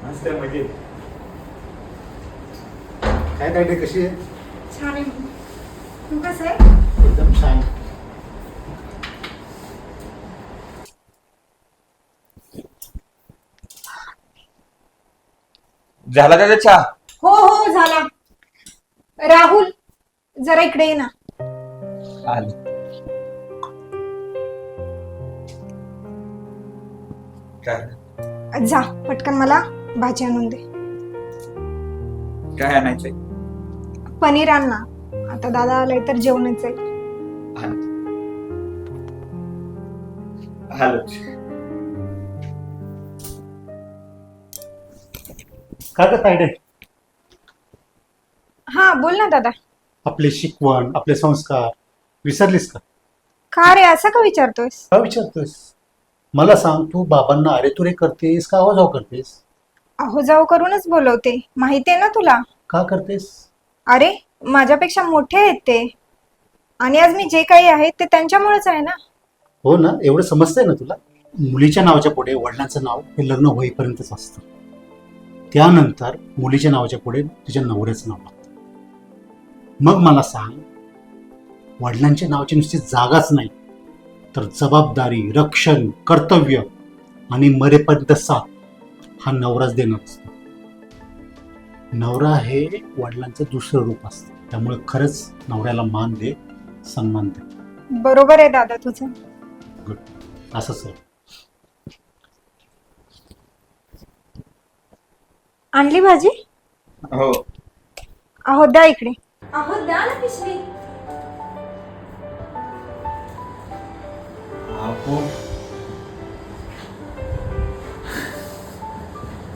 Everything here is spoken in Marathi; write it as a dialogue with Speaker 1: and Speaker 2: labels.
Speaker 1: मस्त मजेत.
Speaker 2: काय तायडे कशी आहे?
Speaker 3: छान आहे. तू कसं आहे?
Speaker 2: एकदम छान.
Speaker 1: झाला त्याचा चहा?
Speaker 3: हो हो झाला. राहुल जरा इकडे ये ना.
Speaker 1: आले. काय
Speaker 3: जा पटकन मला भाजी आणून दे.
Speaker 1: काय आणायचंय?
Speaker 3: पनीर आण ना. आता दादा आलाय तर जेवणच आहे.
Speaker 1: हॅलो.
Speaker 2: का ग तायडे?
Speaker 3: हा बोल ना दादा.
Speaker 2: आपले शिकवण, आपले संस्कार विसरलीस का?
Speaker 3: का रे असं का विचारतोयस?
Speaker 2: का विचारतोयस? मला सांग, तू बाबांना अरे तुरे करतेस का आवाजाव करतेस?
Speaker 3: अहो जाऊ करूनच बोलवते. माहिती आहे ना तुला.
Speaker 2: का करतेस?
Speaker 3: अरे माझ्यापेक्षा मोठे आहेत ते, आणि आज मी जे काही आहे ते त्यांच्यामुळेच आहे ना.
Speaker 2: हो ना, एवढं समजतंय ना तुला? मुलीच्या नावाच्या पुढे वडिलांचं नाव हे लग्न होईपर्यंतच असतं. त्यानंतर मुलीच्या नावाच्या पुढे तिच्या नवऱ्याचं नाव लागतं. मग मला सांग, वडिलांच्या नावाची नुसती जागाच नाही तर जबाबदारी, रक्षण, कर्तव्य आणि मरेपर्यंत साथ हा नवराच देणार असतो. नवरा हे वडिलांचं दुसरं रूप असतं. त्यामुळे खरंच नवऱ्याला मान दे, सन्मान दे.
Speaker 3: बरोबर आहे दादा तुझं.
Speaker 2: गुड. असंच आहे.
Speaker 3: आणली भाजी?
Speaker 1: हो.
Speaker 3: अहो द्या इकडे. अहो द्या ना पिशवी.
Speaker 1: आपण